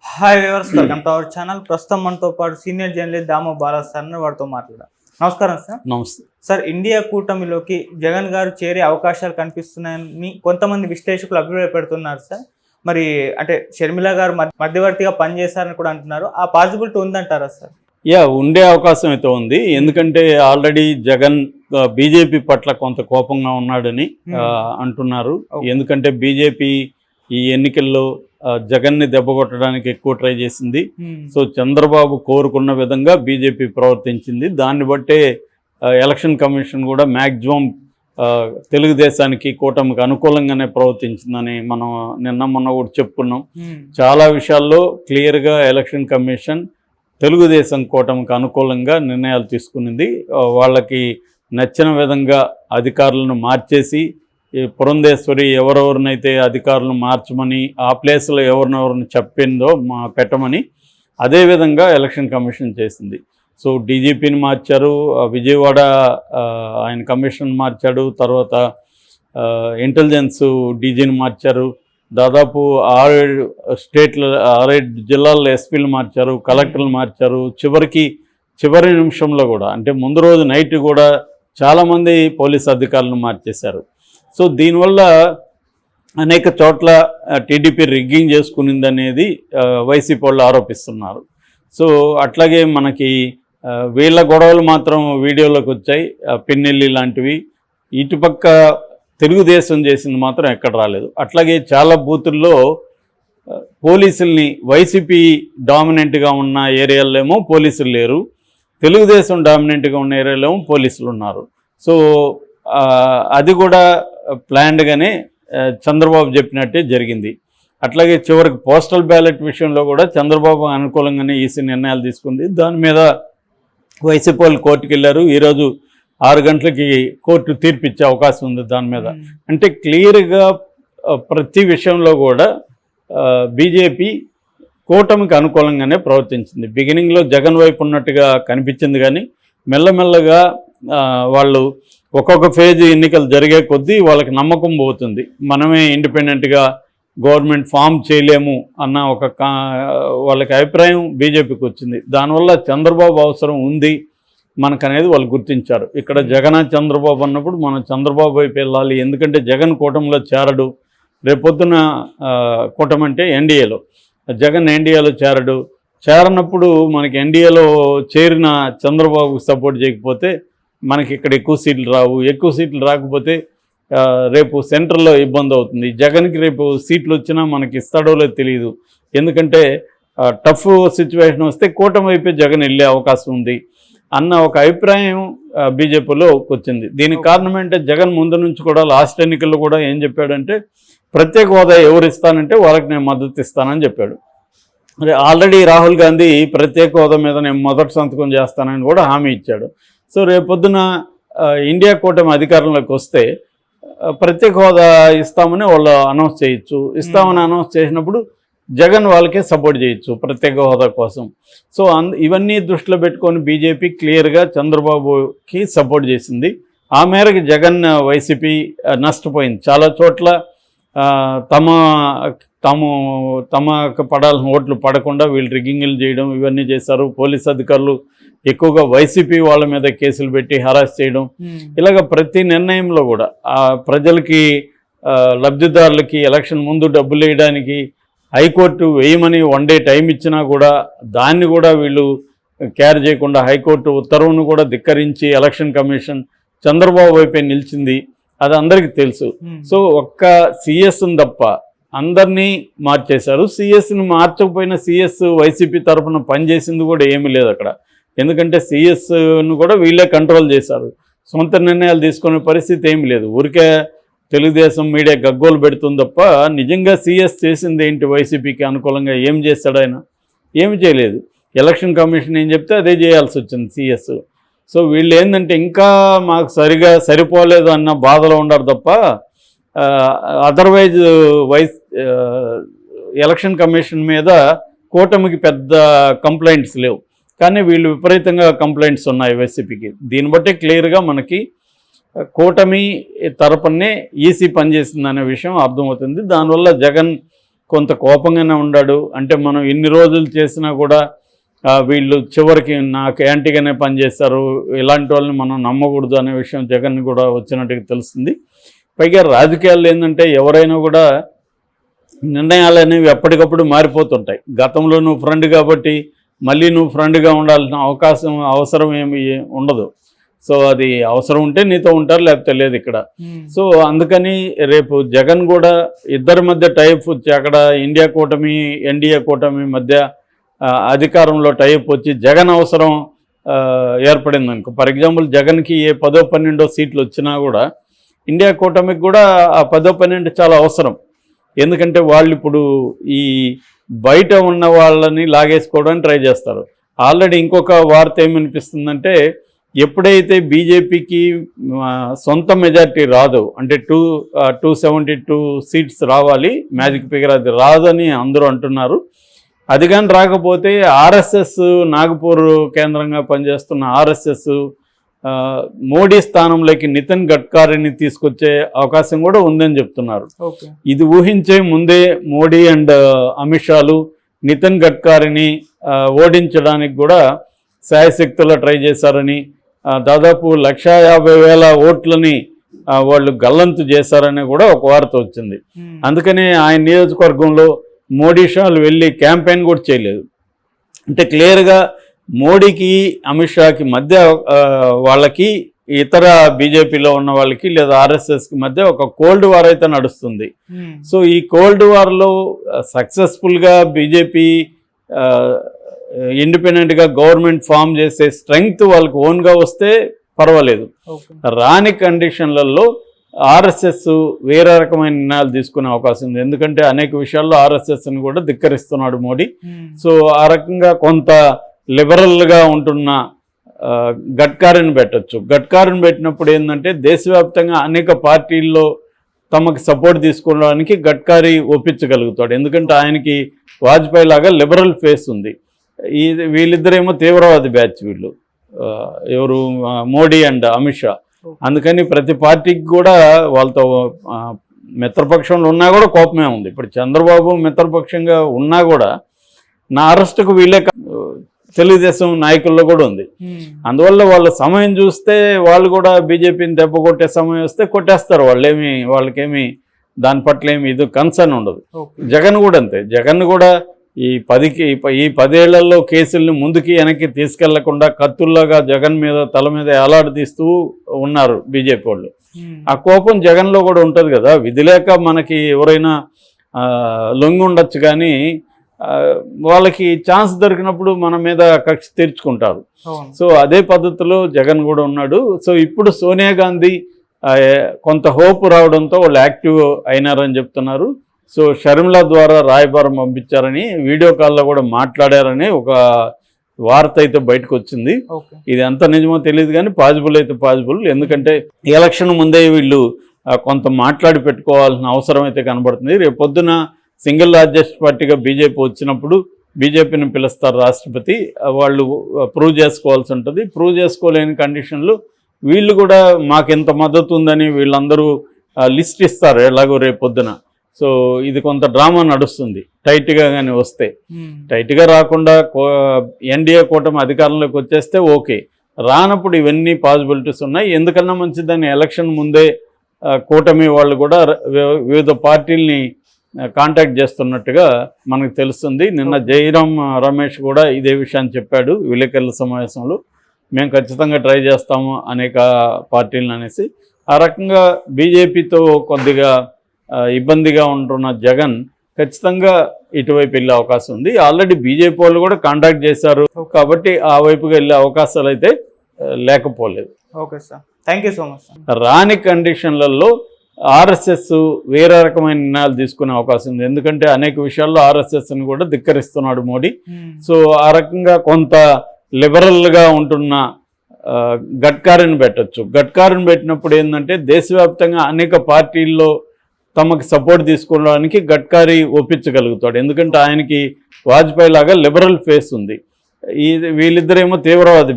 Hi viewers, welcome to our channel. ప్రస్తుతం మనతో పాటు senior journalist Damoh Bala sir వారితో మాట్లాడారు. నమస్కారం సార్. నమస్తే సార్, ఇండియా కూటమిలోకి జగన్ గారు చేరే అవకాశాలు కనిపిస్తున్నాయని కొంతమంది విశ్లేషకులు అభిప్రాయపెడుతున్నారు సార్. మరి అంటే షర్మిల గారు మధ్యవర్తిగా పనిచేశారని కూడా అంటున్నారు. ఆ పాసిబిలిటీ ఉందంటారా సార్? ఉండే అవకాశం అయితే ఉంది. ఎందుకంటే ఆల్రెడీ జగన్ బీజేపీ పట్ల కొంత కోపంగా ఉన్నాడని అంటున్నారు. ఎందుకంటే బీజేపీ ఈ ఎన్నికల్లో జగన్ని దెబ్బకొట్టడానికి ఎక్కువ ట్రై చేసింది. సో చంద్రబాబు కోరుకున్న విధంగా బీజేపీ ప్రవర్తించింది. దాన్ని బట్టే ఎలక్షన్ కమిషన్ కూడా మ్యాక్సిమం తెలుగుదేశానికి కూటమికి అనుకూలంగానే ప్రవర్తించిందని మనం మొన్న కూడా చెప్పుకున్నాం. చాలా విషయాల్లో క్లియర్గా ఎలక్షన్ కమిషన్ తెలుగుదేశం కూటమికి అనుకూలంగా నిర్ణయాలు తీసుకునింది. వాళ్ళకి నచ్చిన విధంగా అధికారులను మార్చేసి పురంధేశ్వరి ఎవరెవరినైతే అధికారులను మార్చమని ఆ ప్లేస్లో ఎవరినెవరిని చెప్పిందో పెట్టమని అదేవిధంగా ఎలక్షన్ కమిషన్ చేసింది. సో డీజీపీని మార్చారు, విజయవాడ ఆయన కమిషన్ మార్చాడు, తర్వాత ఇంటెలిజెన్స్ డీజీని మార్చారు, దాదాపు 6 జిల్లాల్లో ఎస్పీలు మార్చారు, కలెక్టర్లు మార్చారు. చివరి నిమిషంలో కూడా అంటే ముందు రోజు నైట్ కూడా చాలామంది పోలీస్ అధికారులను మార్చేశారు. సో దీనివల్ల అనేక చోట్ల టీడీపీ రిగ్గింగ్ చేసుకునిందనేది వైసీపీ వాళ్ళు ఆరోపిస్తున్నారు. సో అట్లాగే మనకి వీళ్ళ గొడవలు మాత్రం వీడియోలోకి వచ్చాయి, పిన్నెల్లి లాంటివి. ఇటుపక్క తెలుగుదేశం చేసింది మాత్రం ఎక్కడ రాలేదు. అట్లాగే చాలా బూతుల్లో పోలీసుల్ని వైసీపీ డామినెంట్గా ఉన్న ఏరియాలో ఏమో పోలీసులు లేరు, తెలుగుదేశం డామినెంట్గా ఉన్న ఏరియాలో ఏమో పోలీసులు ఉన్నారు. సో అది కూడా ప్లాన్డ్గానే చంద్రబాబు చెప్పినట్టే జరిగింది. అట్లాగే చివరికి పోస్టల్ బ్యాలెట్ విషయంలో కూడా చంద్రబాబు అనుకూలంగానే ఈసీ నిర్ణయాలు తీసుకుంది. దాని మీద వైసీపీ వాళ్ళు కోర్టుకు వెళ్ళారు. ఈరోజు 6 గంటలకి కోర్టు తీర్పు ఇచ్చే అవకాశం ఉంది దాని మీద. అంటే క్లియర్గా ప్రతి విషయంలో కూడా బీజేపీ కూటమికి అనుకూలంగానే ప్రవర్తించింది. బిగినింగ్లో జగన్ వైపు ఉన్నట్టుగా కనిపించింది, కానీ మెల్లమెల్లగా వాళ్ళు ఒక్కొక్క ఫేజ్ ఎన్నికలు జరిగే కొద్దీ వాళ్ళకి నమ్మకం పోతుంది. మనమే ఇండిపెండెంట్గా గవర్నమెంట్ ఫామ్ చేయలేము అన్న వాళ్ళకి అభిప్రాయం బీజేపీకి వచ్చింది. దానివల్ల చంద్రబాబు అవసరం ఉంది మనకనేది వాళ్ళు గుర్తించారు. ఇక్కడ జగన్ చంద్రబాబు అన్నప్పుడు మనం చంద్రబాబు వైపు వెళ్ళాలి. ఎందుకంటే జగన్ కూటమిలో చేరడు, రేపొద్దున కూటమి అంటే ఎన్డీఏలో, జగన్ ఎన్డీఏలో చేరనప్పుడు మనకి ఎన్డీఏలో చేరిన చంద్రబాబుకు సపోర్ట్ చేయకపోతే మనకి ఇక్కడ ఎక్కువ సీట్లు రాకపోతే రేపు సెంట్రల్లో ఇబ్బంది అవుతుంది. జగన్కి రేపు సీట్లు వచ్చినా మనకి ఇస్తాడో లేదో తెలియదు. ఎందుకంటే టఫ్ సిచ్యువేషన్ వస్తే కూటమి వైపే జగన్ వెళ్ళే అవకాశం ఉంది అన్న ఒక అభిప్రాయం బీజేపీలో వచ్చింది. దీనికి కారణం ఏంటంటే జగన్ ముందు నుంచి కూడా లాస్ట్ ఎన్నికల్లో కూడా ఏం చెప్పాడంటే ప్రత్యేక హోదా ఎవరు ఇస్తానంటే వాళ్ళకి నేను మద్దతు ఇస్తానని చెప్పాడు. ఆల్రెడీ రాహుల్ గాంధీ ప్రత్యేక హోదా మీద నేను మొదటి సంతకం చేస్తానని కూడా హామీ ఇచ్చాడు. సో రేపొద్దున ఇండియా కూటమి అధికారంలోకి వస్తే ప్రత్యేక హోదా ఇస్తామని వాళ్ళు అనౌన్స్ చేయొచ్చు. ఇస్తామని అనౌన్స్ చేసినప్పుడు జగన్ వాళ్ళకే సపోర్ట్ చేయొచ్చు ప్రత్యేక హోదా కోసం. సో ఇవన్నీ దృష్టిలో పెట్టుకొని బీజేపీ క్లియర్గా చంద్రబాబుకి సపోర్ట్ చేసింది. ఆ మేరకు జగన్ వైసీపీ నష్టపోయింది. చాలా చోట్ల తమకు పడాల్సిన ఓట్లు పడకుండా వీళ్ళు రిగ్గింగ్లు చేయడం ఇవన్నీ చేశారు. పోలీస్ అధికారులు ఎక్కువగా వైసీపీ వాళ్ళ మీద కేసులు పెట్టి హరాస్ చేయడం, ఇలాగ ప్రతి నిర్ణయంలో కూడా ప్రజలకి లబ్ధిదారులకి ఎలక్షన్ ముందు డబ్బులు వేయడానికి హైకోర్టు వేయమని 1 డే టైం ఇచ్చినా కూడా దాన్ని కూడా వీళ్ళు కేర్ చేయకుండా హైకోర్టు ఉత్తర్వును కూడా ధిక్కరించి ఎలక్షన్ కమిషన్ చంద్రబాబు వైపే నిలిచింది. అది అందరికీ తెలుసు. సో ఒక్క సిఎస్ని తప్ప అందరినీ మార్చేశారు. సిఎస్ని మార్చకపోయినా సిఎస్ వైసీపీ తరఫున పనిచేసింది కూడా ఏమీ లేదు అక్కడ. ఎందుకంటే సిఎస్ను కూడా వీళ్ళే కంట్రోల్ చేశారు. సొంత నిర్ణయాలు తీసుకునే పరిస్థితి ఏమీ లేదు. ఊరికే తెలుగుదేశం మీడియా గగ్గోలు పెడుతుంది తప్ప నిజంగా సిఎస్ చేసింది ఏంటి? వైసీపీకి అనుకూలంగా ఏం చేస్తాడు ఆయన? ఏమి చేయలేదు. ఎలక్షన్ కమిషన్ ఏం చెప్తే అదే చేయాల్సి వచ్చింది సిఎస్. సో వీళ్ళు ఏంటంటే ఇంకా మాకు సరిపోలేదు అన్న బాధలో ఉండరు తప్ప అదర్వైజ్ ఎలక్షన్ కమిషన్ మీద కూటమికి పెద్ద కంప్లైంట్స్ లేవు, కానీ వీళ్ళు విపరీతంగా కంప్లైంట్స్ ఉన్నాయి వైసీపీకి. దీన్ని బట్టి క్లియర్గా మనకి కూటమి తరపునే ఈసీ పనిచేసిందనే విషయం అర్థమవుతుంది. దానివల్ల జగన్ కొంత కోపంగానే ఉన్నాడు. అంటే మనం ఇన్ని రోజులు చేసినా కూడా వీళ్ళు చివరికి నాకు యాంటీగానే పనిచేస్తారు, ఇలాంటి వాళ్ళని మనం నమ్మకూడదు అనే విషయం జగన్ కూడా వచ్చినట్టుగా తెలుస్తుంది. పైగా రాజకీయాల్లో ఏంటంటే ఎవరైనా కూడా నిర్ణయాలు అనేవి ఎప్పటికప్పుడు మారిపోతుంటాయి. గతంలో నువ్వు ఫ్రెండ్ కాబట్టి మళ్ళీ నువ్వు ఫ్రెండ్గా ఉండాల్సిన అవసరం ఏమి ఉండదు. సో అది అవసరం ఉంటే నీతో ఉంటారు, లేకపోతే లేదు ఇక్కడ. సో అందుకని రేపు జగన్ కూడా ఇద్దరి మధ్య టైప్ వచ్చి అక్కడ ఇండియా కూటమి ఎన్డీఏ కూటమి మధ్య అధికారంలో టైప్ వచ్చి జగన్ అవసరం ఏర్పడింది అనుకో. ఫర్ ఎగ్జాంపుల్ జగన్కి ఏ 10-12 సీట్లు వచ్చినా కూడా ఇండియా కూటమికి కూడా ఆ 10-12 చాలా అవసరం. ఎందుకంటే వాళ్ళు ఇప్పుడు ఈ బయట ఉన్న వాళ్ళని లాగేసుకోవడానికి ట్రై చేస్తారు. ఆల్రెడీ ఇంకొక వార్త ఏమనిపిస్తుందంటే ఎప్పుడైతే బీజేపీకి సొంత మెజార్టీ రాదు, అంటే 272 సీట్స్ రావాలి మ్యాజిక్ ఫిగర్, అది రాదని అందరూ అంటున్నారు. అది కానీ రాకపోతే ఆర్ఎస్ఎస్ నాగపూర్ కేంద్రంగా పనిచేస్తున్న ఆర్ఎస్ఎస్ మోడీ స్థానంలోకి నితిన్ గడ్కరీని తీసుకొచ్చే అవకాశం కూడా ఉందని చెప్తున్నారు. ఇది ఊహించే ముందే మోడీ అండ్ అమిత్ షాలు నితిన్ గడ్కరీని ఓడించడానికి కూడా శాయశక్తుల్లో ట్రై చేశారని, దాదాపు 150,000 ఓట్లని వాళ్ళు గల్లంతు చేశారని కూడా ఒక వార్త వచ్చింది. అందుకనే ఆయన నియోజకవర్గంలో మోడీ షాలు వెళ్ళి క్యాంపెయిన్ కూడా చేయలేదు. అంటే క్లియర్గా మోడీకి అమిత్ షాకి మధ్య వాళ్ళకి ఇతర బీజేపీలో ఉన్న వాళ్ళకి లేదా ఆర్ఎస్ఎస్కి మధ్య ఒక కోల్డ్ వార్ అయితే నడుస్తుంది. సో ఈ కోల్డ్ వార్లో సక్సెస్ఫుల్గా బీజేపీ ఇండిపెండెంట్గా గవర్నమెంట్ ఫామ్ చేసే స్ట్రెంగ్త్ వాళ్ళకి ఓన్గా వస్తే పర్వాలేదు. రాని కండిషన్లలో ఆర్ఎస్ఎస్ వేరే రకమైన నిర్ణయాలు తీసుకునే అవకాశం ఉంది. ఎందుకంటే అనేక విషయాల్లో ఆర్ఎస్ఎస్ని కూడా ధిక్కరిస్తున్నాడు మోడీ. సో ఆ రకంగా కొంత లిబరల్గా ఉంటున్న గడ్కరీని పెట్టచ్చు. గడ్కరీని పెట్టినప్పుడు ఏంటంటే దేశవ్యాప్తంగా అనేక పార్టీల్లో తమకు సపోర్ట్ తీసుకోవడానికి గడ్కరీ ఒప్పించగలుగుతాడు. ఎందుకంటే ఆయనకి వాజ్పేయి లాగా లిబరల్ ఫేస్ ఉంది. వీళ్ళిద్దరేమో తీవ్రవాది బ్యాచ్ వీళ్ళు, ఎవరు మోడీ అండ్ అమిత్ షా. అందుకని ప్రతి పార్టీకి కూడా వాళ్ళతో మిత్రపక్షంలో ఉన్నా కూడా కోపమే ఉంది. ఇప్పుడు చంద్రబాబు మిత్రపక్షంగా ఉన్నా కూడా నా అరెస్టుకు వీళ్ళే తెలుగుదేశం నాయకుల్లో కూడా ఉంది. అందువల్ల వాళ్ళ సమయం చూస్తే వాళ్ళు కూడా బీజేపీని దెబ్బ కొట్టే సమయం వస్తే కొట్టేస్తారు. వాళ్ళకేమి దాని పట్ల ఏమి ఇది కన్సర్న్ ఉండదు. జగన్ కూడా అంతే. జగన్ కూడా ఈ 10 ఏళ్లలో కేసుల్ని ముందుకి వెనక్కి తీసుకెళ్లకుండా కత్తుల్లాగా జగన్ మీద తల మీద ఏలాడదీస్తూ ఉన్నారు బీజేపీ వాళ్ళు. ఆ కోపం జగన్లో కూడా ఉంటుంది కదా. విధి లేక మనకి ఎవరైనా లొంగి ఉండొచ్చు, కానీ వాళ్ళకి ఛాన్స్ దొరికినప్పుడు మన మీద కక్ష తీర్చుకుంటారు. సో అదే పద్ధతిలో జగన్ కూడా ఉన్నాడు. సో ఇప్పుడు సోనియా గాంధీ కొంత హోప్ రావడంతో వాళ్ళు యాక్టివ్ అయినారని చెప్తున్నారు. సో షర్మిల ద్వారా రాయబారం పంపించారని, వీడియో కాల్లో కూడా మాట్లాడారని ఒక వార్త అయితే బయటకు వచ్చింది. ఇది ఎంత నిజమో తెలియదు, కానీ పాజిబుల్ అయితే పాజిబుల్. ఎందుకంటే ఎలక్షన్ ముందే వీళ్ళు కొంత మాట్లాడి పెట్టుకోవాల్సిన అవసరం అయితే కనబడుతుంది. రేపు పొద్దున సింగిల్ లార్జెస్ట్ పార్టీగా బీజేపీ వచ్చినప్పుడు బీజేపీని పిలుస్తారు రాష్ట్రపతి. వాళ్ళు ప్రూవ్ చేసుకోవాల్సి ఉంటుంది. ప్రూవ్ చేసుకోలేని కండిషన్లు వీళ్ళు కూడా మాకు ఎంత మద్దతు ఉందని వీళ్ళందరూ లిస్ట్ ఇస్తారు ఎలాగో రేపు పొద్దున. సో ఇది కొంత డ్రామా నడుస్తుంది. టైట్గా కానీ వస్తే, టైట్గా రాకుండా ఎన్డీఏ కూటమి అధికారంలోకి వచ్చేస్తే ఓకే, రానప్పుడు ఇవన్నీ పాసిబిలిటీస్ ఉన్నాయి. ఎందుకన్నా మంచిదని ఎలక్షన్ ముందే కూటమి వాళ్ళు కూడా వివిధ పార్టీల్ని కాంటాక్ట్ చేస్తున్నట్టుగా మనకు తెలుస్తుంది. నిన్న జైరాం రమేష్ కూడా ఇదే విషయాన్ని చెప్పాడు విలేకరుల సమావేశంలో. మేము ఖచ్చితంగా ట్రై చేస్తాము అనేక పార్టీలను అనేసి. ఆ రకంగా బీజేపీతో కొద్దిగా ఇబ్బందిగా ఉంటున్న జగన్ ఖచ్చితంగా ఇటువైపు వెళ్ళే అవకాశం ఉంది. ఆల్రెడీ బీజేపీ వాళ్ళు కూడా కాంటాక్ట్ చేశారు కాబట్టి ఆ వైపుగా వెళ్ళే అవకాశాలు అయితే లేకపోలేదు. Okay sir, thank you so much. రాని కండిషన్లలో ఆర్ఎస్ఎస్ వేరే రకమైన నిర్ణయాలు తీసుకునే అవకాశం ఉంది. ఎందుకంటే అనేక విషయాల్లో ఆర్ఎస్ఎస్ని కూడా ధిక్కరిస్తున్నాడు మోడీ. సో ఆ రకంగా కొంత లిబరల్గా ఉంటున్న గడ్కరీని పెట్టచ్చు. గడ్కరీని పెట్టినప్పుడు ఏంటంటే దేశవ్యాప్తంగా అనేక పార్టీల్లో తమకు సపోర్ట్ తీసుకోవడానికి గడ్కరీ ఒప్పించగలుగుతాడు. ఎందుకంటే ఆయనకి వాజ్పేయి లాగా లిబరల్ ఫేస్ ఉంది. వీళ్ళిద్దరేమో తీవ్రవాది